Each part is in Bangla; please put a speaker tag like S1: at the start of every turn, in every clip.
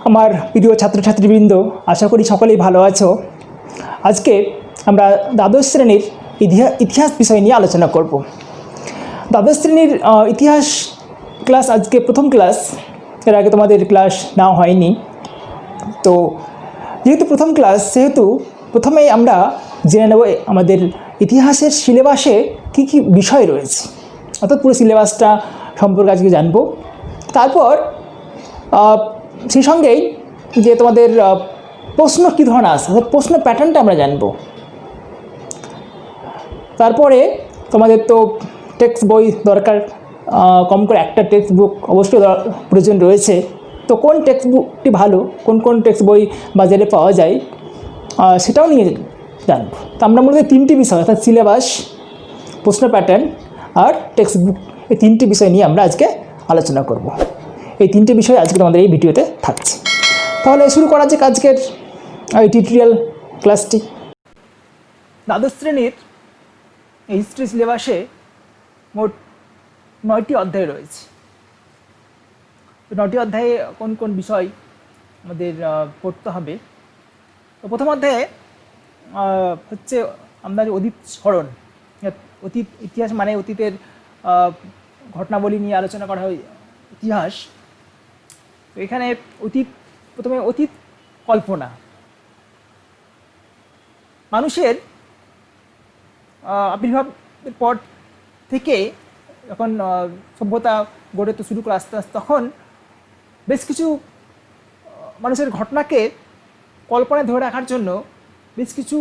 S1: আমার প্রিয় ছাত্রছাত্রীবৃন্দ, আশা করি সকলেই ভালো আছো। আজকে আমরা দ্বাদশ শ্রেণীর ইতিহাস বিষয় নিয়ে আলোচনা করব। দ্বাদশ শ্রেণীর ইতিহাস ক্লাস আজকে প্রথম ক্লাস। এর আগে তোমাদের ক্লাস নেওয়া হয়নি, তো যেহেতু প্রথম ক্লাস সেহেতু প্রথমেই আমরা জেনে নেব আমাদের ইতিহাসের সিলেবাসে কী কী বিষয় রয়েছে, অর্থাৎ পুরো সিলেবাসটা সম্পর্কে আজকে জানবো। তারপর সেই সঙ্গেই যে তোমাদের প্রশ্ন কী ধরনের আসে, অর্থাৎ প্রশ্ন প্যাটার্নটা আমরা জানব। তারপরে তোমাদের তো টেক্সট বই দরকার, কম করে একটা টেক্সট বুক অবশ্যই প্রয়োজন রয়েছে। তো কোন টেক্সট বুকটি ভালো, কোন কোন টেক্সট বই বাজারে পাওয়া যায় সেটাও নিয়ে জানব। তো আমরা মূলত তিনটি বিষয়, অর্থাৎ সিলেবাস, প্রশ্ন প্যাটার্ন আর টেক্সট বুক, এই তিনটি বিষয় নিয়ে আমরা আজকে আলোচনা করব। এই তিনটে বিষয় আজকে আমাদের এই ভিডিওতে থাকছে। তাহলে শুরু করা যাক আজকের এই টিউটোরিয়াল ক্লাসটি। দ্বাদশ শ্রেণীর এই হিস্ট্রি সিলেবাসে মোট 9টি অধ্যায় রয়েছে। 9টি অধ্যায়ে কোন কোন বিষয় আমাদের পড়তে হবে। তো প্রথম অধ্যায়ে হচ্ছে আমরা অতীত স্মরণ, অতীত ইতিহাস মানে অতীতের ঘটনাবলী নিয়ে আলোচনা করা হয় ইতিহাস। তো এখানে প্রথমে অতীত কল্পনা। মানুষের আবির্ভাবের পর থেকে যখন সভ্যতা গড়ে তো শুরু করে আস্তে আস্তে, তখন বেশ কিছু মানুষের ঘটনাকে কল্পনায় ধরে রাখার জন্য বেশ কিছু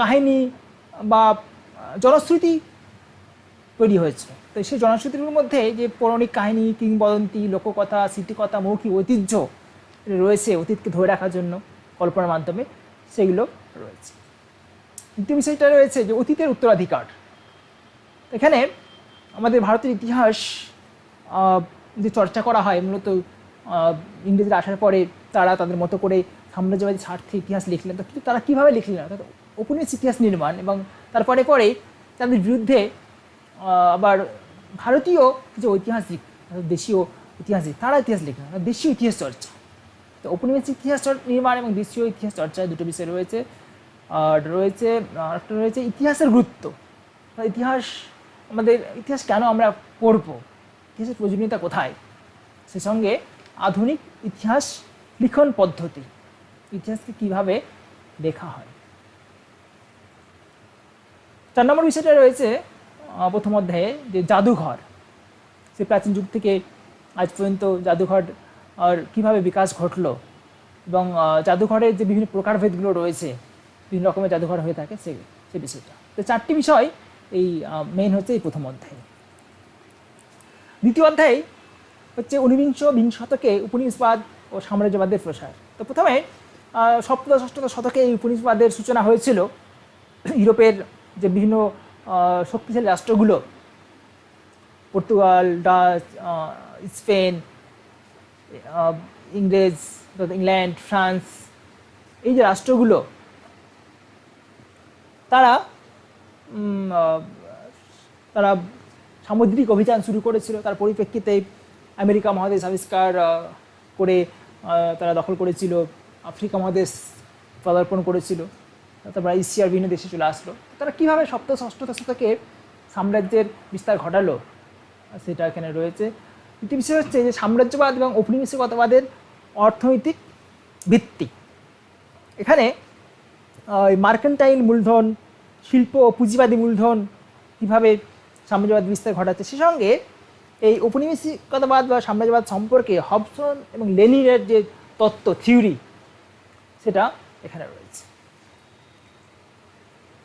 S1: কাহিনী বা জনশ্রুতি তৈরি হয়েছে। তো সেই জনশ্রুতিগুলোর মধ্যে যে পৌরাণিক কাহিনী, কিংবদন্তি, লোককথা, স্মৃতিকথা, মৌখিক ঐতিহ্য রয়েছে অতীতকে ধরে রাখার জন্য কল্পনার মাধ্যমে, সেগুলো রয়েছে। দ্বিতীয় বিষয়টা রয়েছে যে অতীতের উত্তরাধিকার। এখানে আমাদের ভারতের ইতিহাস যে চর্চা করা হয়, মূলত ইংরেজরা আসার পরে তারা তাদের মতো করে সাম্রাজ্যবাদী স্বার্থে ইতিহাস লিখলেন। তো কিন্তু তারা কীভাবে লিখলেন, অর্থাৎ ঔপনিবেশিক ইতিহাস নির্মাণ, এবং তারপরে পরে তাদের বিরুদ্ধে আবার ভারতীয় যে ঐতিহাসিক, দেশীয় ঐতিহাসিক, তারা ইতিহাস লিখলেন, দেশীয় ইতিহাস চর্চা। তো ঔপনিবেশিক ইতিহাস নির্মাণ এবং দেশীয় ইতিহাস চর্চায় দুটো বিষয় রয়েছে। আর একটা রয়েছে ইতিহাসের গুরুত্ব। ইতিহাস কেন আমরা পড়ব, ইতিহাসের প্রয়োজনীয়তা কোথায়, সে সঙ্গে আধুনিক ইতিহাস লিখন পদ্ধতি, ইতিহাসকে কীভাবে লেখা হয়। 4 নম্বর বিষয়টা রয়েছে প্রথম অধ্যায়ে যে জাদুঘর। সে প্রাচীন যুগ থেকে আজ পর্যন্ত জাদুঘর আর কীভাবে বিকাশ ঘটলো, এবং জাদুঘরের যে বিভিন্ন প্রকারভেদগুলো রয়েছে, বিভিন্ন রকমের জাদুঘর হয়ে থাকে, সে বিষয়টা। তো 4টি বিষয় এই মেইন হচ্ছে এই প্রথম অধ্যায়ে। দ্বিতীয় অধ্যায় হচ্ছে ঊনবিংশ শতকে উপনিবেশবাদ ও সাম্রাজ্যবাদের প্রসার। তো প্রথমে সপ্তদশ অষ্টদশ শতকে এই উপনিবেশবাদের সূচনা হয়েছিল। ইউরোপের যে বিভিন্ন শক্তিশালী রাষ্ট্রগুলো, Portugal, Dutch, Spain, England, France, এই যে রাষ্ট্রগুলো, তারা সামুদ্রিক অভিযান শুরু করেছিল। তার পরিপ্রেক্ষিতে আমেরিকা মহাদেশ আবিষ্কার করে তারা দখল করেছিল, আফ্রিকা মহাদেশ পদার্পণ করেছিল, তারপর এশিয়ার বিভিন্ন দেশে চলে আসলো। তারা কীভাবে সপ্তদশ অষ্টদশ শতকে সাম্রাজ্যের বিস্তার ঘটালো, সেটা এখানে রয়েছে। দ্বিতীয় বিষয় হচ্ছে যে সাম্রাজ্যবাদ এবং ঔপনিবেশিকতাবাদের অর্থনৈতিক ভিত্তি। এখানে মার্কেন্টাইল মূলধন, শিল্প ও পুঁজিবাদী মূলধন কীভাবে সাম্রাজ্যবাদ বিস্তার ঘটাচ্ছে, সে সঙ্গে এই ঔপনিবেশিকতাবাদ বা সাম্রাজ্যবাদ সম্পর্কে হবসন এবং লেনিনের যে তত্ত্ব, থিওরি, সেটা এখানে রয়েছে।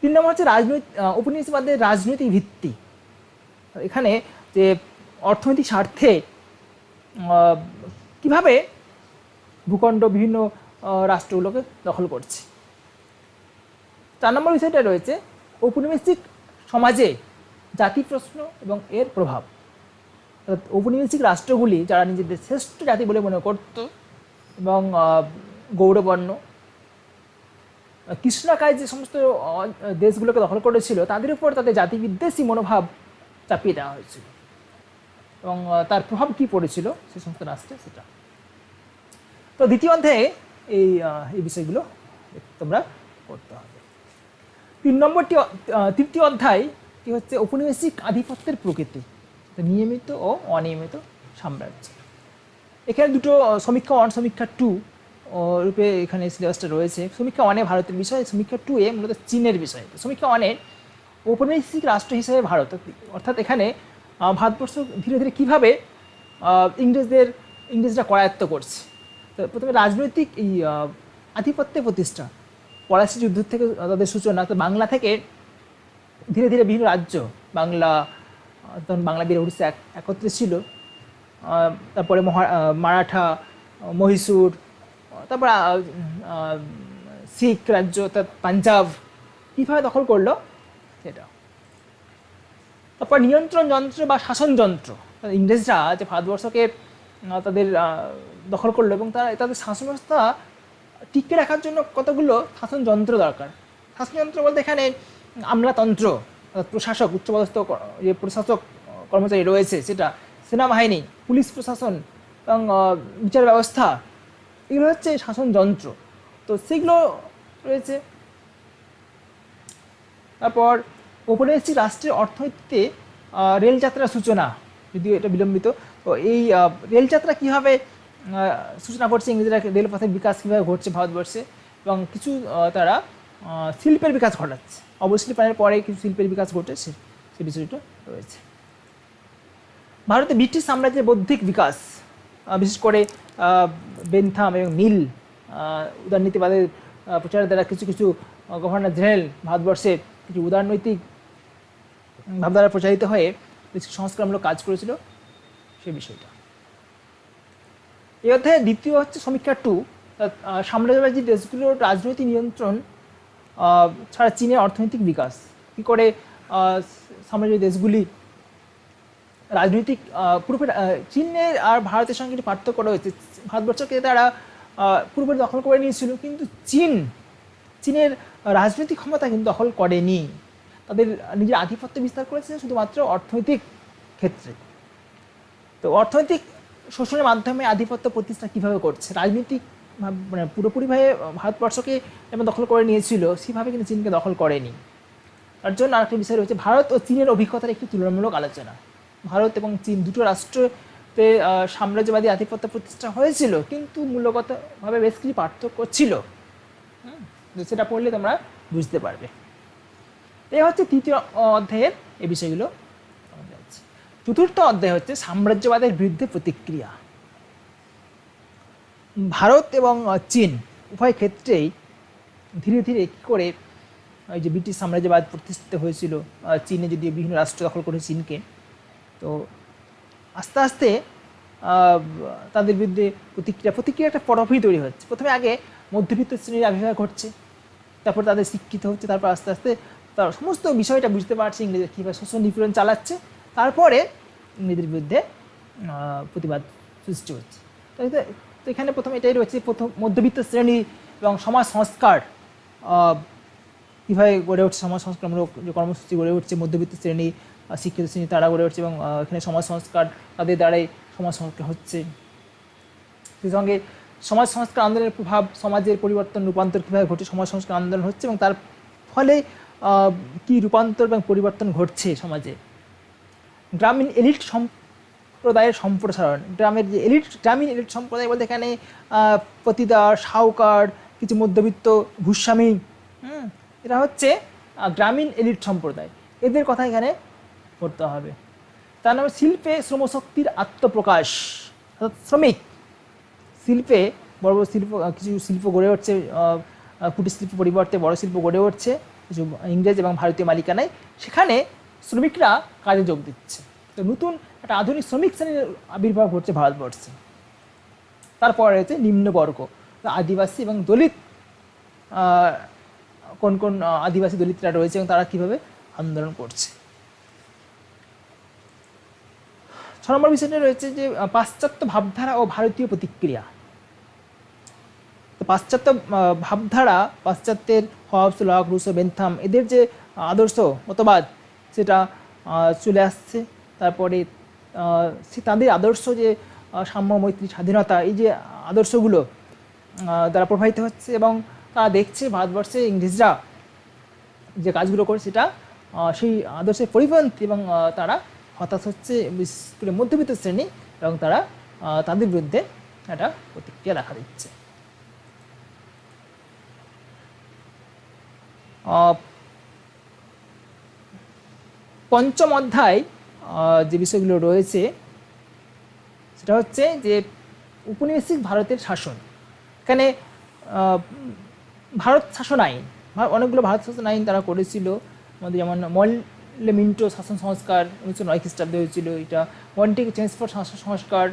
S1: 3 নম্বর হচ্ছে ঔপনিবেশিকবাদের রাজনৈতিক ভিত্তি। এখানে যে অর্থনৈতিক স্বার্থে কীভাবে ভূখণ্ড বিভিন্ন রাষ্ট্রগুলোকে দখল করছে। 4 নম্বর বিষয়টা রয়েছে ঔপনিবেশিক সমাজে জাতি প্রশ্ন এবং এর প্রভাব। ঔপনিবেশিক রাষ্ট্রগুলি যারা নিজেদের শ্রেষ্ঠ জাতি বলে মনে করত এবং গৌরবর্ণ, কৃষ্ণকায় যে সমস্ত দেশগুলোকে দখল করেছিল, তাদের উপর তাদের জাতিবিদ্বেষী মনোভাব চাপিয়ে দেওয়া হয়েছিল, এবং তার প্রভাব কী পড়েছিল সে সমস্ত রাষ্ট্রে, সেটা। তো দ্বিতীয় অধ্যায়ে এই বিষয়গুলো তোমরা পড়তে হবে। তৃতীয় অধ্যায়টি হচ্ছে ঔপনিবেশিক আধিপত্যের প্রকৃতি, নিয়মিত ও অনিয়মিত সাম্রাজ্য। এখানে দুটো সমীক্ষা 1 সমীক্ষা 2 রূপে এখানে সিলেবাসটা রয়েছে। সমীক্ষা 1-এ ভারতের বিষয়, সমীক্ষা 2-এ মূলত চীনের বিষয়। সমীক্ষা 1-এ ঔপনিবেশিক রাষ্ট্র হিসেবে ভারত, অর্থাৎ এখানে ভারতবর্ষ ধীরে ধীরে কীভাবে ইংরেজরা করায়ত্ত করছে। তো প্রথমে রাজনৈতিক এই আধিপত্যের প্রতিষ্ঠা, পলাশী যুদ্ধ থেকে তাদের সূচনা। তো বাংলা থেকে ধীরে ধীরে বিভিন্ন রাজ্য, বাংলা তখন বাংলা বিহার উড়িষ্যা একত্রে ছিল, তারপরে মারাঠা, মহীশূর, তারপর শিখ রাজ্য, পাঞ্জাব কীভাবে দখল করলো সেটা। তারপর নিয়ন্ত্রণ যন্ত্র বা শাসন যন্ত্র, ইংরেজরা যে ভারতবর্ষকে তাদের দখল করলো এবং তাদের শাসন ব্যবস্থা টিকে রাখার জন্য কতগুলো শাসন যন্ত্র দরকার। শাসন যন্ত্র বলতে এখানে আমলাতন্ত্র, প্রশাসক, উচ্চপদস্থ যে প্রশাসক কর্মচারী রয়েছে সেটা, সেনাবাহিনী, পুলিশ প্রশাসন এবং বিচার ব্যবস্থা, এগুলো হচ্ছে শাসন যন্ত্র। তো সেগুলো রয়েছে। তারপর ঔপনিবেশিক রাষ্ট্রের অর্থনীতিতে রেলযাত্রার সূচনা, যদিও এটা বিলম্বিত। তো এই রেলযাত্রা কীভাবে সূচনা করছে, ইংরেজরা রেলপথের বিকাশ কীভাবে ঘটছে ভারতবর্ষে, এবং কিছু তারা শিল্পের বিকাশ ঘটাচ্ছে। অবশিল্পায়নের পরে কিছু শিল্পের বিকাশ ঘটেছে, সে বিষয়টা রয়েছে। ভারতে ব্রিটিশ সাম্রাজ্যের বৌদ্ধিক বিকাশ, বিশেষ করে বেনথাম এবং মিল উদারনীতিবাদের প্রচারের দ্বারা কিছু কিছু গভর্নর জেনারেল ভারতবর্ষে কিছু উদারনৈতিক ভাবধারা প্রচারিত হয়ে কিছু সংস্কারমূলক কাজ করেছিল, সেই বিষয়টা। এই অধ্যায়ে দ্বিতীয় হচ্ছে সমীক্ষা 2, সাম্রাজ্যবাদী দেশগুলোর রাজনৈতিক নিয়ন্ত্রণ ছাড়া চীনের অর্থনৈতিক বিকাশ। কী করে সাম্রাজ্যবাদী দেশগুলি রাজনৈতিক পুরোপুরি, চীনের আর ভারতের সঙ্গে একটি পার্থক্য রয়েছে। ভারতবর্ষকে তারা পুরোপুরি দখল করে নিয়েছিল, কিন্তু চীনের রাজনৈতিক ক্ষমতা কিন্তু দখল করেনি। তাদের নিজের আধিপত্য বিস্তার করেছে শুধুমাত্র অর্থনৈতিক ক্ষেত্রে। তো অর্থনৈতিক শোষণের মাধ্যমে আধিপত্য প্রতিষ্ঠা কীভাবে করছে, রাজনীতিক মানে পুরোপুরিভাবে ভারতবর্ষকে যেমন দখল করে নিয়েছিল সেভাবে কিন্তু চীনকে দখল করেনি। তার জন্য আরেকটি বিষয় রয়েছে ভারত ও চীনের অভিজ্ঞতার একটি তুলনামূলক আলোচনা। ভারত এবং চীন দুটো রাষ্ট্রতে সাম্রাজ্যবাদী আধিপত্য প্রতিষ্ঠা হয়েছিল, কিন্তু মূলগতভাবে বেশ কিছু পার্থক্য ছিল। সেটা পড়লে তোমরা বুঝতে পারবে। এই হচ্ছে তৃতীয় অধ্যায়ের এই বিষয়গুলো। চতুর্থ অধ্যায় হচ্ছে সাম্রাজ্যবাদের বিরুদ্ধে প্রতিক্রিয়া। ভারত এবং চীন উভয় ক্ষেত্রেই ধীরে ধীরে কী করে এই যে ব্রিটিশ সাম্রাজ্যবাদ প্রতিষ্ঠিত হয়েছিল, চীনে যদি বিভিন্ন রাষ্ট্র দখল করে চীনকে, তো আস্তে আস্তে তাদের বিরুদ্ধে প্রতিক্রিয়া একটা পটভূমি তৈরি হচ্ছে। প্রথমে আগে মধ্যবিত্ত শ্রেণীর আবির্ভাব ঘটছে, তারপর তাদের শিক্ষিত হচ্ছে, তারপর আস্তে আস্তে তার সমস্ত বিষয়টা বুঝতে পারছে ইংরেজরা কীভাবে শোষণ নিপীড়ন চালাচ্ছে, তারপরে ইংরেজদের বিরুদ্ধে প্রতিবাদ সৃষ্টি হচ্ছে। তো এখানে প্রথমে এটাই রয়েছে, প্রথম মধ্যবিত্ত শ্রেণী এবং সমাজ সংস্কার কীভাবে গড়ে উঠছে, সমাজ সংস্কারমূলক যে কর্মসূচি গড়ে উঠছে, মধ্যবিত্ত শ্রেণী, শিক্ষিত শ্রেণী তারা গড়ে উঠছে এবং এখানে সমাজ সংস্কার, তাদের দ্বারাই সমাজ সংস্কার হচ্ছে। সেই সঙ্গে সমাজ সংস্কার আন্দোলনের প্রভাব, সমাজের পরিবর্তন রূপান্তর কীভাবে ঘটছে, সমাজ সংস্কার আন্দোলন হচ্ছে এবং তার ফলে কী রূপান্তর এবং পরিবর্তন ঘটছে সমাজে। গ্রামীণ এলিট সম্প্রদায়ের সম্প্রসারণ, গ্রামীণ এলিট সম্প্রদায় বলতে এখানে পতিদার, সাহুকার, কিছু মধ্যবিত্ত ভূস্বামী, এরা হচ্ছে গ্রামীণ এলিট সম্প্রদায়, এদের কথা এখানে পড়তে হবে। তার নামে শিল্পে শ্রমশক্তির আত্মপ্রকাশ, অর্থাৎ শ্রমিক শিল্পে বড় বড় শিল্প, কিছু শিল্প গড়ে উঠছে, কুটির শিল্প পরিবর্তে বড় শিল্প গড়ে উঠছে কিছু ইংরেজ এবং ভারতীয় মালিকানায়, সেখানে শ্রমিকরা কাজে যোগ দিচ্ছে। তো নতুন একটা আধুনিক শ্রমিক শ্রেণীর আবির্ভাব ঘটছে ভারতবর্ষে। তারপরে রয়েছে নিম্নবর্গ, আদিবাসী এবং দলিত, কোন কোন আদিবাসী দলিতরা রয়েছে এবং তারা কীভাবে আন্দোলন করছে। 6 নম্বর বিষয়টা রয়েছে যে পাশ্চাত্য ভাবধারা ও ভারতীয় প্রতিক্রিয়া। তো পাশ্চাত্য ভাবধারা, পাশ্চাত্যের হবস, লক, রুসো, বেনথাম, এদের যে আদর্শ মতবাদ সেটা চলে আসছে। তারপরে তাদের আদর্শ যে সাম্য, মৈত্রী, স্বাধীনতা, এই যে আদর্শগুলো দ্বারা প্রভাবিত হচ্ছে এবং তারা দেখছে ভারতবর্ষে ইংরেজরা যে কাজগুলো করে সেটা সেই আদর্শের পরিপন্থী এবং তারা হতাশ হচ্ছে, বিশেষ করে মধ্যবিত্ত শ্রেণী, এবং তারা তাদের বিরুদ্ধে একটা প্রতিক্রিয়া দেখা দিচ্ছে। পঞ্চম অধ্যায় যে বিষয়গুলো রয়েছে সেটা হচ্ছে যে উপনিবেশিক ভারতের শাসন। এখানে ভারত শাসন আইন, অনেকগুলো ভারত শাসন আইন তারা করেছিল। আমাদের যেমন মল্লে-মিন্টো শাসন সংস্কার 1909 খ্রিস্টাব্দে হয়েছিল, এটা মন্টেগ চেমসফোর্ড শাসন সংস্কার,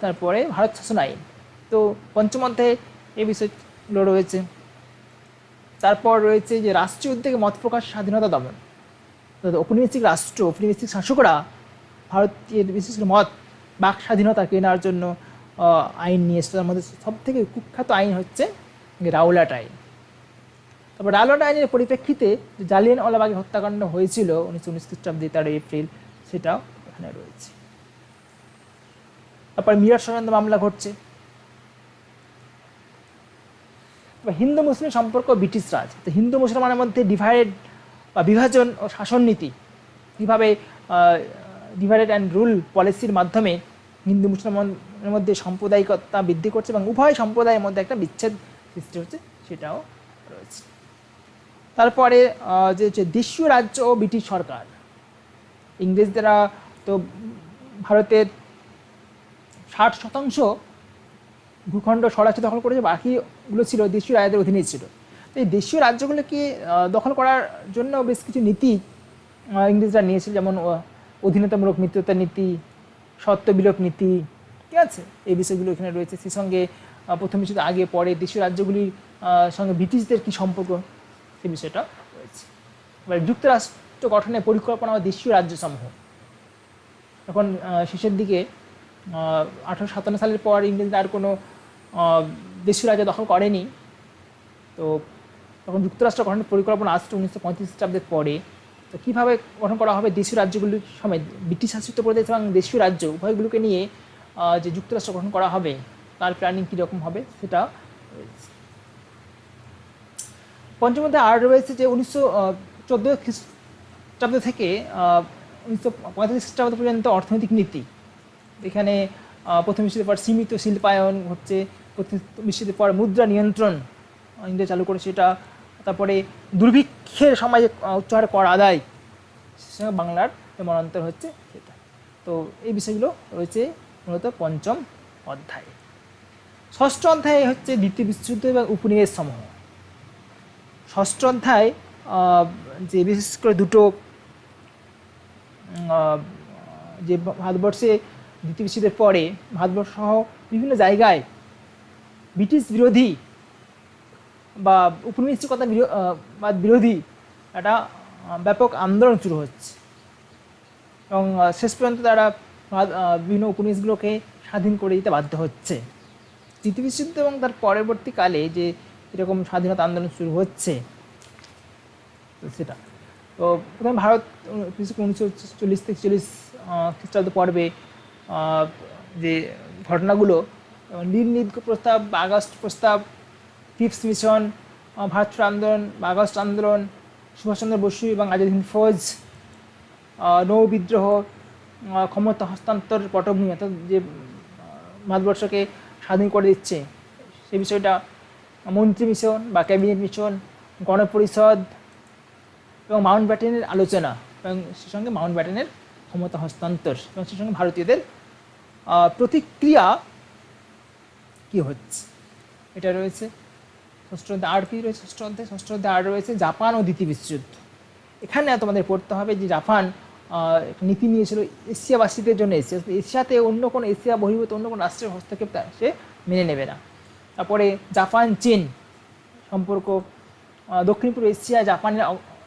S1: তারপরে ভারত শাসন আইন। তো পঞ্চম অধ্যায়ে এই বিষয়গুলো রয়েছে। তারপর রয়েছে যে রাষ্ট্রীয় উদ্যোগে মত প্রকাশ স্বাধীনতা দমন। ঔপনিবেশিক রাষ্ট্র, ঔপনিবেশিক শাসকরা ভারতের বিশেষ করে মত বাক স্বাধীনতা কেনার জন্য আইন নিয়ে এসেছে। তার মধ্যে সব থেকে কুখ্যাত আইন হচ্ছে রাওলাট আইন। তারপর রাওলাট আইনের পরিপ্রেক্ষিতে যে জালিয়ানওয়ালাবাগের হত্যাকাণ্ড হয়েছিল 1919 খ্রিস্টাব্দে 13 এপ্রিল, সেটাও এখানে রয়েছে। তারপর মিরাট ষড়যন্ত্র মামলা ঘটছে। হিন্দু মুসলিম সম্পর্ক, ব্রিটিশ রাজ। তো হিন্দু মুসলমানের মধ্যে ডিভাইড বা বিভাজন ও শাসন নীতি কীভাবে ডিভাইডেড অ্যান্ড রুল পলিসির মাধ্যমে হিন্দু মুসলমানের মধ্যে সাম্প্রদায়িকতা বৃদ্ধি করছে এবং উভয় সম্প্রদায়ের মধ্যে একটা বিচ্ছেদ সৃষ্টি হচ্ছে, সেটাও রয়েছে। তারপরে যে হচ্ছে দেশীয় রাজ্য ও ব্রিটিশ সরকার। ইংরেজরা তো ভারতের 60% ভূখণ্ড স্বরাষ্ট্র দখল করেছে, বাকিগুলো ছিল দেশীয় রাজ্যের অধীনে ছিল। তো এই দেশীয় রাজ্যগুলোকে দখল করার জন্য বেশ কিছু নীতি ইংরেজরা নিয়েছিল, যেমন অধীনতামূলক মিত্রতা নীতি, সত্ত্ব বিলোপ নীতি, ঠিক আছে, এই বিষয়গুলো এখানে রয়েছে। সেই সঙ্গে প্রথম বিশ্বযুদ্ধের আগে পরে দেশীয় রাজ্যগুলির সঙ্গে ব্রিটিশদের কী সম্পর্ক, সেই বিষয়টা রয়েছে। এবার যুক্তরাষ্ট্র গঠনের পরিকল্পনা ও দেশীয় রাজ্যসমূহ। তখন শেষের দিকে 1857 সালের পর ইংরেজরা আর কোনো দেশীয় রাজ্য দখল করেনি। তো তখন যুক্তরাষ্ট্র গঠনের পরিকল্পনা আসছে 1935 খ্রিস্টাব্দের পরে। তো কীভাবে গঠন করা হবে দেশীয় রাজ্যগুলির সমেত ব্রিটিশ শাসিত প্রদেশ এবং দেশীয় রাজ্য উভয়গুলোকে নিয়ে যে যুক্তরাষ্ট্র গঠন করা হবে, তার প্ল্যানিং কীরকম হবে সেটা রয়েছে। পঞ্চম অধ্যায়ে আর রয়েছে যে 1914 খ্রিস্টাব্দ থেকে 1945 খ্রিস্টাব্দ পর্যন্ত অর্থনৈতিক নীতি। এখানে প্রথম বিশ্বযুদ্ধের পর সীমিত শিল্পায়ন হচ্ছে, প্রথম বিশ্বযুদ্ধের পর মুদ্রা নিয়ন্ত্রণ ইন্ডিয়া চালু করে সেটা, তারপরে দুর্ভিক্ষের সময় উচ্চহারে কর আদায়, সেসঙ্গে বাংলার মনান্তর হচ্ছে সেটা। তো এই বিষয়গুলো রয়েছে মূলত পঞ্চম অধ্যায়ে। ষষ্ঠ অধ্যায়ে হচ্ছে দ্বিতীয় বিশ্বযুদ্ধ এবং উপনিবেশ সমূহ। ষষ্ঠ অধ্যায় যে বিশেষ করে দুটো যে ভারতবর্ষে দ্বিতীয় বিশ্বযুদ্ধের পরে ভারতবর্ষ সহ বিভিন্ন জায়গায় ব্রিটিশ বিরোধী বা উপনিবেশিকতা বিরোধী একটা ব্যাপক আন্দোলন শুরু হচ্ছে এবং শেষ পর্যন্ত তারা বিভিন্ন উপনিবেশগুলোকে স্বাধীন করে দিতে বাধ্য হচ্ছে। দ্বিতীয় বিশ্বযুদ্ধ এবং তার পরবর্তীকালে যে এরকম স্বাধীনতা আন্দোলন শুরু হচ্ছে সেটা। তো প্রথমে ভারত 1940 থেকে 40 খ্রিস্টাব্দ পর্বে যে ঘটনাগুলো, নীল প্রস্তাব বা আগস্ট প্রস্তাব, ফিফথ মিশন, ভারত ছাড়ো আন্দোলন বা আগস্ট আন্দোলন, সুভাষচন্দ্র বসু এবং আজাদ হিন্দ ফৌজ, নৌ বিদ্রোহ, ক্ষমতা হস্তান্তর পটভূমি, অর্থাৎ যে ভারতবর্ষকে স্বাধীন করে দিচ্ছে সেই বিষয়টা, মন্ত্রী মিশন বা ক্যাবিনেট মিশন, গণপরিষদ এবং মাউন্ট ব্যাটেনের আলোচনা এবং সে সঙ্গে মাউন্ট ব্যাটেনের ক্ষমতা হস্তান্তর এবং সে সঙ্গে ভারতীয়দের প্রতিক্রিয়া কী হচ্ছে এটা রয়েছে। ষষ্ঠ অধ্যায় আর কি রয়েছে? ষষ্ঠ অধ্যায় আর রয়েছে জাপান ও দ্বিতীয় বিশ্বযুদ্ধ। এখানে তোমাদের পড়তে হবে যে জাপান নীতি নিয়েছিল এশিয়াবাসীদের জন্য, এশিয়াতে অন্য কোনো এশিয়া বহির্ভূত অন্য কোনো রাষ্ট্রের হস্তক্ষেপ সে মেনে নেবে না। তারপরে জাপান চীন সম্পর্ক, দক্ষিণ পূর্ব এশিয়া জাপানের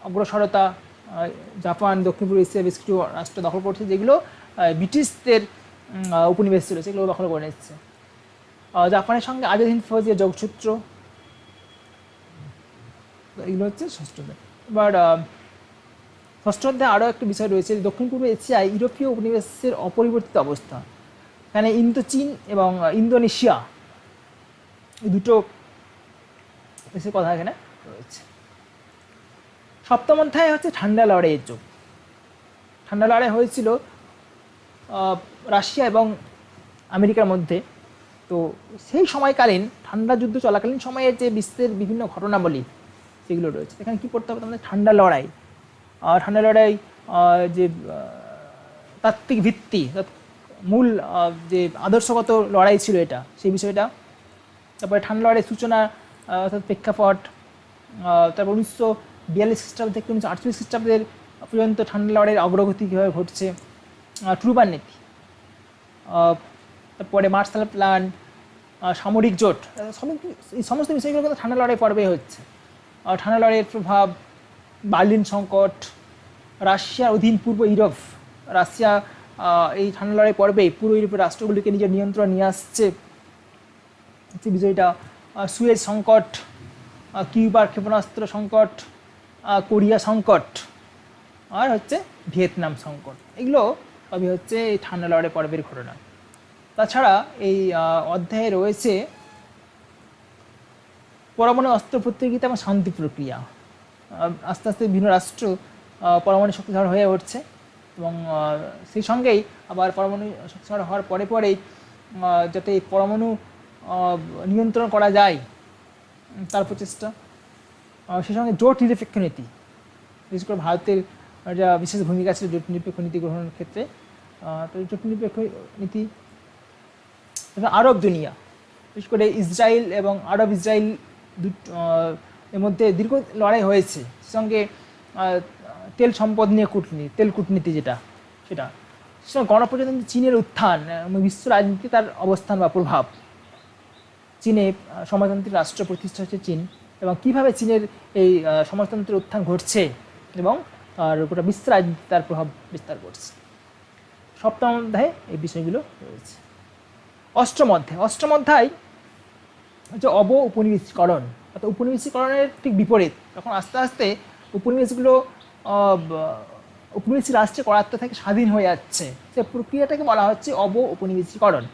S1: অগ্রসরতা, জাপান দক্ষিণ পূর্ব এশিয়া বেশ কিছু রাষ্ট্র দখল করছে যেগুলো ব্রিটিশদের উপনিবেশ ছিল, সেগুলো দখল করে নিচ্ছে। জাপানের সঙ্গে আজাদ হিন্দ ফৌজের যোগসূত্র, এগুলো হচ্ছে ষষ্ঠ অধ্যায়। এবার ষষ্ঠ অধ্যায়ে আরও একটা বিষয় রয়েছে, দক্ষিণ পূর্ব এশিয়ায় ইউরোপীয় উপনিবেশের অপরিবর্তিত অবস্থা। এখানে ইন্দো চীন এবং ইন্দোনেশিয়া এই দুটো দেশের কথা এখানে রয়েছে। সপ্তম অধ্যায় হচ্ছে ঠান্ডা লড়াইয়ের যুগ। ঠান্ডা লড়াই হয়েছিল রাশিয়া এবং আমেরিকার মধ্যে। তো সেই সময়কালীন ঠান্ডা যুদ্ধ চলাকালীন সময়ে যে বিশ্বের বিভিন্ন ঘটনাবলী সেগুলো রয়েছে। এখানে কী পড়তে হবে তোমাদের? ঠান্ডা লড়াই, ঠান্ডা লড়াই যে তাত্ত্বিক ভিত্তি, মূল যে আদর্শগত লড়াই ছিল এটা, সেই বিষয়টা। তারপরে ঠান্ডা লড়াইয়ের সূচনা অর্থাৎ প্রেক্ষাপট, তারপর 1942 খ্রিস্টাব্দ থেকে 1948 খ্রিস্টাব্দের পর্যন্ত ঠান্ডা লড়াইয়ের অগ্রগতি কীভাবে ঘটছে, ট্রুম্যান নীতি, তারপরে মার্শাল প্ল্যান, সামরিক জোট, এই সমস্ত বিষয়গুলো কিন্তু ঠান্ডা লড়াই পর্বে হচ্ছে। ঠান্ডা লড়াইয়ের প্রভাব, বার্লিন সংকট, রাশিয়ার অধীন পূর্ব ইউরোপ, রাশিয়া এই ঠান্ডা লড়াই পর্বেই পূর্ব ইউরোপের রাষ্ট্রগুলিকে নিজের নিয়ন্ত্রণ নিয়ে আসছে, যে বিষয়টা। সুয়েজ সংকট, কিউবার ক্ষেপণাস্ত্র সংকট, কোরিয়া সংকট, আর হচ্ছে ভিয়েতনাম সংকট। এগুলো সবই হচ্ছে এই ঠান্ডা লড়াই পর্বের ঘটনা। তাছাড়া এই অধ্যায়ে রয়েছে পরমাণু অস্ত্র প্রতিযোগিতা এবং শান্তি প্রক্রিয়া। আস্তে আস্তে বিভিন্ন রাষ্ট্র পরমাণু শক্তিধর হয়ে উঠছে, এবং সেই সঙ্গেই আবার পরমাণু শক্তিধর হওয়ার পরে পরেই যাতে এই পরমাণু নিয়ন্ত্রণ করা যায় তার প্রচেষ্টা। সেই সঙ্গে জোট নিরপেক্ষ নীতি, বিশেষ করে ভারতের যা বিশেষ ভূমিকা ছিল জোট নিরপেক্ষ নীতি গ্রহণের ক্ষেত্রে। তো জোট নিরপেক্ষ নীতি, আরব দুনিয়া, বিশেষ করে ইসরায়েল এবং আরব ইসরায়েল এর মধ্যে দীর্ঘ লড়াই হয়েছে। সঙ্গে তেল সম্পদ নিয়ে তেল কূটনীতি যেটা, সেটা সঙ্গে গণপ্রজাতন্ত্রী চীনের উত্থান, বিশ্ব রাজনীতি তার অবস্থান বা প্রভাব। চীনে সমাজতান্ত্রিক রাষ্ট্র প্রতিষ্ঠা হচ্ছে চীন, এবং কীভাবে চীনের এই সমাজতন্ত্রের উত্থান ঘটছে এবং আর গোটা বিশ্ব রাজনীতি তার প্রভাব বিস্তার করছে। সপ্তম অধ্যায়ে এই বিষয়গুলো রয়েছে। অষ্টম অধ্যায় হচ্ছে উপনিবেশীকরণ, অর্থাৎ উপনিবেশীকরণের ঠিক বিপরীত। তখন আস্তে আস্তে উপনিবেশগুলো উপনিবেশী রাষ্ট্রের করায়ত্ত থেকে স্বাধীন হয়ে যাচ্ছে, সে প্রক্রিয়াটাকে বলা হচ্ছে উপনিবেশীকরণ।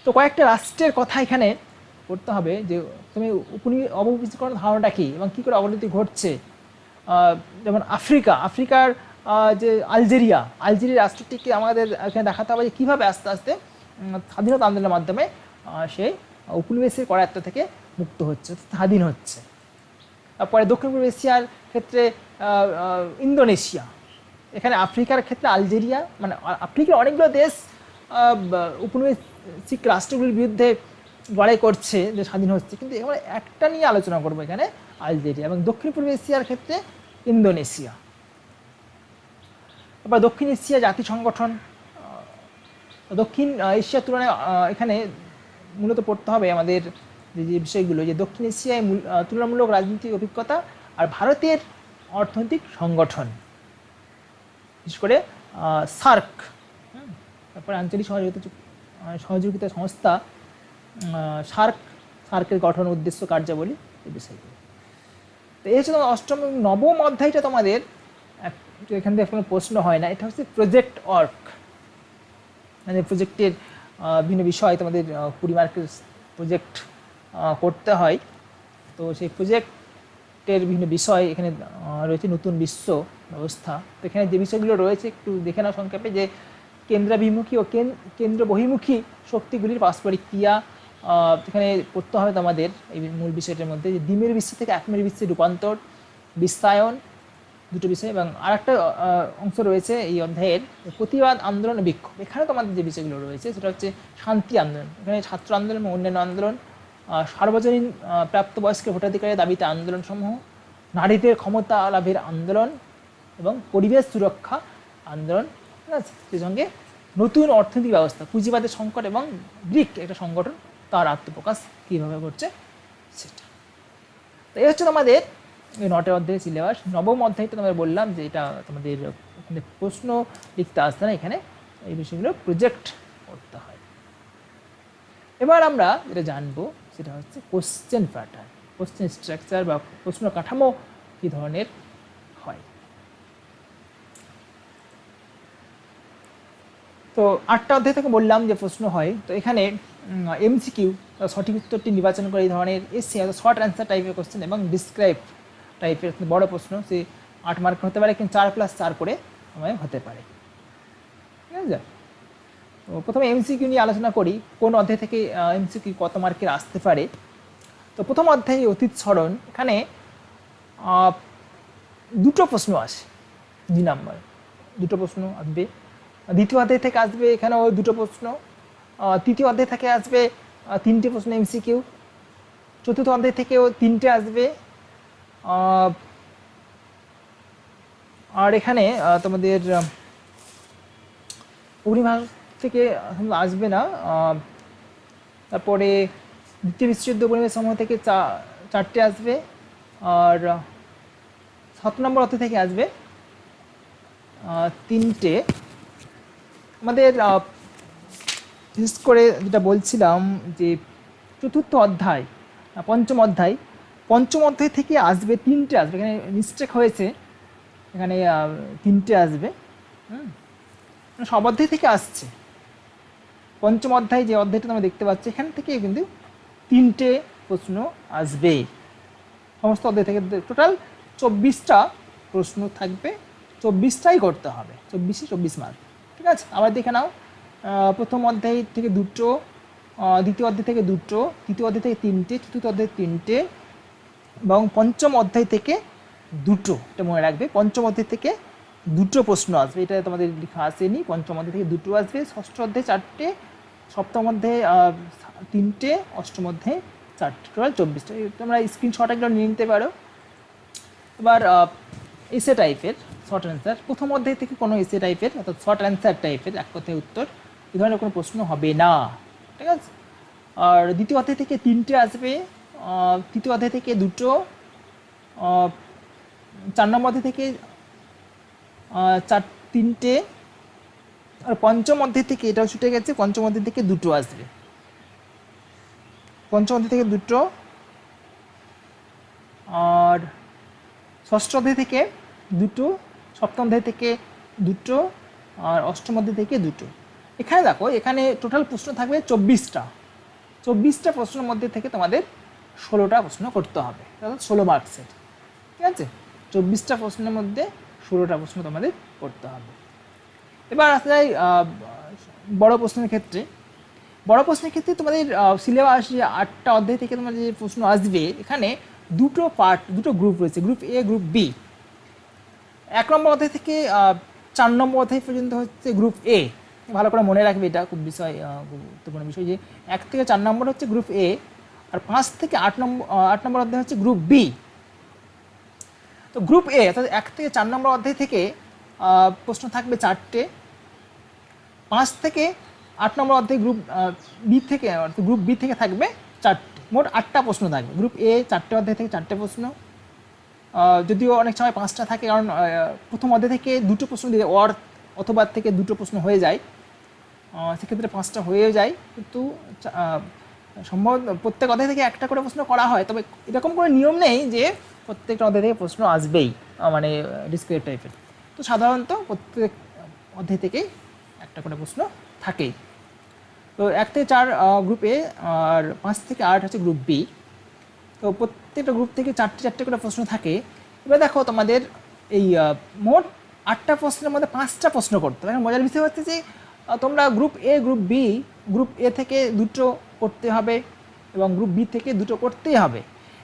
S1: তো কয়েকটা রাষ্ট্রের কথা এখানে করতে হবে, যে তুমি উপনিবেশীকরণ ধারণাটা কী এবং কী করে অবনতি ঘটছে। যেমন আফ্রিকার যে আলজেরিয়া রাষ্ট্রটিকে আমাদের এখানে দেখাতে হবে যে কীভাবে আস্তে আস্তে স্বাধীনতা আন্দোলনের মাধ্যমে সেই উপনিবেশের করায়ত্ত থেকে মুক্ত হচ্ছে, স্বাধীন হচ্ছে। তারপরে দক্ষিণ পূর্ব এশিয়ার ক্ষেত্রে ইন্দোনেশিয়া, এখানে আফ্রিকার ক্ষেত্রে আলজেরিয়া, মানে আফ্রিকার অনেকগুলো দেশ উপনিবেশিক রাষ্ট্রগুলির বিরুদ্ধে লড়াই করছে, যে স্বাধীন হচ্ছে, কিন্তু এখানে একটা নিয়ে আলোচনা করবো এখানে, আলজেরিয়া। এবং দক্ষিণ পূর্ব এশিয়ার ক্ষেত্রে ইন্দোনেশিয়া। তারপর দক্ষিণ এশিয়া জাতি সংগঠন, দক্ষিণ এশিয়ার তুলনায় এখানে মূলত পড়তে হবে আমাদের যে বিষয়গুলো, যে দক্ষিণ এশিয়ায় তুলনামূলক রাজনৈতিক অভিজ্ঞতা আর ভারতের অর্থনৈতিক সংগঠন, বিশেষ করে সার্ক, তারপরে আঞ্চলিক সহযোগিতা সংস্থা সার্কের গঠন, উদ্দেশ্য, কার্যাবলী, এই বিষয়গুলো। তো এই হচ্ছে অষ্টম নবম অধ্যায়টা তোমাদের এখান থেকে কোনো প্রশ্ন হয় না। এটা হচ্ছে প্রজেক্ট ওয়ার্ক, মানে প্রজেক্টের বিভিন্ন বিষয় তোমাদের 20 মার্কের প্রজেক্ট করতে হয়। তো সেই প্রজেক্টের বিভিন্ন বিষয় এখানে রয়েছে। নতুন বিশ্ব ব্যবস্থা, তো এখানে যে বিষয়গুলো রয়েছে একটু দেখে নাও সংক্ষেপে, যে কেন্দ্রাভিমুখী ও কেন্দ্র বহিমুখী শক্তিগুলির পারস্পরিক ক্রিয়া এখানে পড়তে হবে তোমাদের এই মূল বিষয়টার মধ্যে, যে দ্বিমেরু বিশ্ব থেকে একমেরু বিশ্বের রূপান্তর, বিশ্বায়ন, দুটো বিষয়। এবং আর একটা অংশ রয়েছে এই অধ্যায়ের প্রতিবাদ আন্দোলন ও বিক্ষোভ। এখানে তোমাদের যে বিষয়গুলো রয়েছে সেটা হচ্ছে শান্তি আন্দোলন, এখানে ছাত্র আন্দোলন এবং অন্যান্য আন্দোলন, সার্বজনীন প্রাপ্তবয়স্কের ভোটাধিকারের দাবিতে আন্দোলনসমূহ, নারীদের ক্ষমতা লাভের আন্দোলন এবং পরিবেশ সুরক্ষা আন্দোলন, ঠিক আছে। সেই সঙ্গে নতুন অর্থনৈতিক ব্যবস্থা, পুঁজিবাদের সংকট এবং গ্রিক একটা সংগঠন, তার আত্মপ্রকাশ কীভাবে করছে সেটা। তো এই হচ্ছে তোমাদের এই 9টে অধ্যায়ের সিলেবাস। নবম অধ্যায়টা তোমাদের বললাম যে এটা তোমাদের প্রশ্ন লিখতে আসতে না, এখানে এই বিষয়গুলো প্রজেক্ট করতে হয়। এবার আমরা যেটা জানবো সেটা হচ্ছে কোশ্চেন প্যাটার্ন, কোশ্চেন স্ট্রাকচার বা প্রশ্ন কাঠামো কী ধরনের হয়। তো 8টা অধ্যায় থেকে বললাম যে প্রশ্ন হয়, তো এখানে এমসিকিউ সঠিক উত্তরটি নির্বাচন করে এই ধরনের এসে শর্ট অ্যান্সার টাইপের কোশ্চেন এবং ডিসক্রাইব টাইপের বড় প্রশ্ন, সে 8 মার্ক হতে পারে, কিন্তু 4+4 করে আমায় হতে পারে। ঠিক আছে, তো প্রথমে এমসিকিউ নিয়ে আলোচনা করি, কোন অধ্যায় থেকে এমসিকিউ কত মার্কের আসতে পারে। তো প্রথম অধ্যায়ে অতীত স্মরণ, এখানে দুটো প্রশ্ন আসে, 2 নাম্বার দুটো প্রশ্ন আসবে। দ্বিতীয় অধ্যায় থেকে আসবে এখানেও দুটো প্রশ্ন। তৃতীয় অধ্যায় থেকে আসবে 3টে প্রশ্ন এমসিকিউ। চতুর্থ অধ্যায় থেকেও 3টে আসবে। আর এখানে তোমাদের অগ্নিভাগ থেকে আসবে না। তারপরে দ্বিতীয় বিশ্বযুদ্ধ পরিবেশ সমূহ থেকে 4টে আসবে। আর 7 নম্বর অধ্যায় থেকে আসবে 3টে। আমাদের বিশেষ করে যেটা বলছিলাম যে চতুর্থ অধ্যায়, পঞ্চম অধ্যায় থেকে আসবে 3টে আসবে, এখানে মিস্টেক হয়েছে, এখানে 3টে আসবে। সব অধ্যায় থেকে আসছে, পঞ্চম অধ্যায় যে অধ্যায়টা তোমরা দেখতে পাচ্ছ এখান থেকে কিন্তু 3টে প্রশ্ন আসবে সমস্ত অধ্যায় থেকে। টোটাল 24টা প্রশ্ন থাকবে, 24টাই করতে হবে, 24 মার্ক। ঠিক আছে, আবার দেখে নাও, প্রথম অধ্যায় থেকে 2টো, দ্বিতীয় অধ্যায় থেকে 2টো, তৃতীয় অধ্যায় থেকে 3টে, চতুর্থ অধ্যায় 3টে এবং পঞ্চম অধ্যায় থেকে 2টো। এটা মনে রাখবে, পঞ্চম অধ্যায় থেকে 2টো প্রশ্ন আসবে, এটা তোমাদের লেখা আসেনি। পঞ্চম অধ্যায় থেকে 2টো আসবে, ষষ্ঠ অধ্যায়ে 4টে, সপ্তম অধ্যায়ে 3টে, অষ্টম অধ্যায়ে 4টে, টোটাল 24টা। তোমরা স্ক্রিনশট একবার নিয়ে নিতে পারো। এবার এসে টাইপের শর্ট অ্যান্সার, প্রথম অধ্যায় থেকে কোনো এসে টাইপের অর্থাৎ শর্ট অ্যান্সার টাইপের এক কথায় উত্তর এই ধরনের কোনো প্রশ্ন হবে না। ঠিক আছে, আর দ্বিতীয় অধ্যায় থেকে 3টে আসবে, তৃতীয় অধ্যায় থেকে 2টো, 4 নম্বর অধ্যায় থেকে 3টে, আর পঞ্চম অধ্যায় থেকে, এটাও ছুটে গেছে, পঞ্চম অধ্যায় থেকে 2টো আসবে, পঞ্চম অধ্যায় থেকে 2টো, আর ষষ্ঠ অধ্যায় থেকে 2টো, সপ্তম অধ্যায় থেকে 2টো, আর অষ্টম অধ্যায় থেকে 2টো। এখানে দেখো, এখানে টোটাল প্রশ্ন থাকবে 24টা। 24টা প্রশ্নের মধ্যে থেকে তোমাদের 16টা প্রশ্ন করতে হবে, অর্থাৎ 16 মার্কসের। ঠিক আছে, 24টা প্রশ্নের মধ্যে 16টা প্রশ্ন তোমাদের করতে হবে। এবার আসা যায় বড় প্রশ্নের ক্ষেত্রে। বড় প্রশ্নের ক্ষেত্রে তোমাদের সিলেবাস 8টা অধ্যায় থেকে তোমাদের যে প্রশ্ন আসবে, এখানে 2টো পার্ট, 2টো গ্রুপ রয়েছে, গ্রুপ এ, গ্রুপ বি। 1 নম্বর অধ্যায় থেকে 4 নম্বর অধ্যায় পর্যন্ত হচ্ছে গ্রুপ এ। ভালো করে মনে রাখবে, এটা খুব গুরুত্বপূর্ণ বিষয় যে 1 থেকে 4 নম্বর হচ্ছে গ্রুপ এ, আর 5 থেকে 8 নম্বর অধ্যায় হচ্ছে গ্রুপ বি। তো গ্রুপ এ অর্থাৎ 1 থেকে 4 নম্বর অধ্যায় থেকে প্রশ্ন থাকবে 4টে, 5 থেকে 8 নম্বর অধ্যায় গ্রুপ বি থেকে, অর্থাৎ গ্রুপ বি থেকে থাকবে 4টে, মোট 8টা প্রশ্ন থাকবে। গ্রুপ এ 4টে অধ্যায় থেকে 4টে প্রশ্ন, যদিও অনেক সময় 5টা থাকে, কারণ প্রথম অধ্যায় থেকে 2টো প্রশ্ন দিয়ে অথবা থেকে 2টো প্রশ্ন হয়ে যায়, সেক্ষেত্রে 5টা হয়ে যায়, কিন্তু সম্ভব প্রত্যেক অধ্যায় থেকে একটা করে প্রশ্ন করা হয়। তবে এরকম করে নিয়ম নেই যে প্রত্যেকটা অধ্যায় থেকে প্রশ্ন আসবেই, মানে ডিসক্রিপটিভ টাইপের। তো সাধারণত প্রত্যেক অধ্যায় থেকেই একটা করে প্রশ্ন থাকেই। তো 1 থেকে 4 গ্রুপ এ, আর 5 থেকে 8 হচ্ছে গ্রুপ বি। তো প্রত্যেকটা গ্রুপ থেকে 4টে করে প্রশ্ন থাকে। এবার দেখো, তোমাদের এই মোট 8টা প্রশ্নের মধ্যে 5টা প্রশ্ন করতে হবে। মজার বিষয় হচ্ছে যে তোমরা গ্রুপ এ, গ্রুপ এ থেকে 2টো করতে হবে এবং গ্রুপ বি থেকে 2টো করতেই হবে,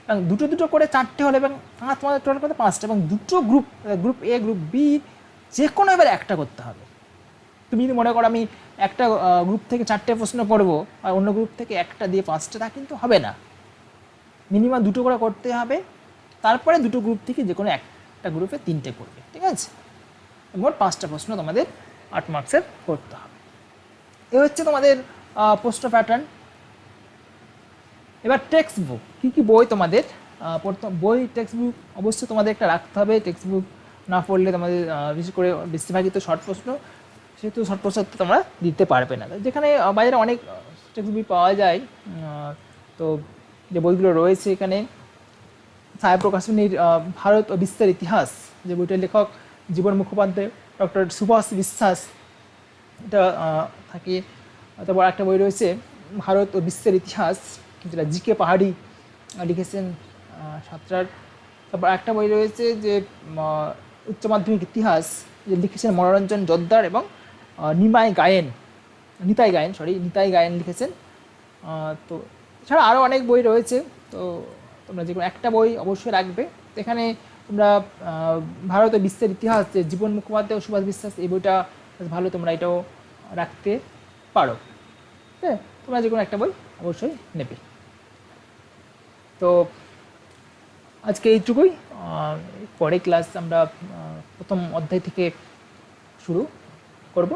S1: এবং 2টো করে 4টে হলে, এবং তোমাদের টোটাল করতে 5টা, এবং 2টো গ্রুপ এ, গ্রুপ বি যে কোনো এবার একটা করতে হবে। তুমি যদি মনে করো আমি একটা গ্রুপ থেকে 4টে প্রশ্ন করবো আর অন্য গ্রুপ থেকে একটা দিয়ে 5টা, তা কিন্তু হবে না। মিনিমাম 2টো করে করতে হবে, তারপরে 2টো গ্রুপ থেকে যে কোনো একটা গ্রুপে 3টে করবে। ঠিক আছে, মোট 5টা প্রশ্ন তোমাদের 8 মার্কসের করতে হবে। এ হচ্ছে তোমাদের প্রশ্ন প্যাটার্ন। এবার টেক্সট বুক, কী কী বই তোমাদের বই, টেক্সট বুক অবশ্যই তোমাদের একটা রাখতে হবে। টেক্সট বুক না পড়লে তোমাদের বিশেষ করে বেশিরভাগই তো শর্ট প্রশ্ন, সেহেতু শর্ট প্রশ্ন তোমরা দিতে পারবে না। যেখানে বাজারে অনেক টেক্সট বই পাওয়া যায়, তো যে বইগুলো রয়েছে এখানে, ছায়া প্রকাশনীর ভারত ও বিশ্বের ইতিহাস, যে বইটার লেখক জীবন মুখোপাধ্যায়, ডক্টর সুভাষ বিশ্বাস, এটা থাকে। তারপর একটা বই রয়েছে ভারত ও বিশ্বের ইতিহাস, যেটা জিকে পাহাড়ি লিখেছেন সাঁতরার। তারপর একটা বই রয়েছে যে উচ্চ মাধ্যমিক ইতিহাস, যে লিখেছেন মনোরঞ্জন জোদ্দার এবং নিতাই গায়েন লিখেছেন। তো এছাড়া আরও অনেক বই রয়েছে, তো তোমরা যে কোনো একটা বই অবশ্যই রাখবে। তো এখানে তোমরা ভারত ও বিশ্বের ইতিহাস, যে জীবন মুখোপাধ্যায় ও সুভাষ বিশ্বাস, এই বইটা বেশ ভালো, তোমরা এটাও রাখতে পারো। হ্যাঁ, তোমরা যে কোনো একটা বই অবশ্যই নেবে। তো আজকে এইটুকুই। পরে ক্লাস আমরা প্রথম অধ্যায় থেকে শুরু করব।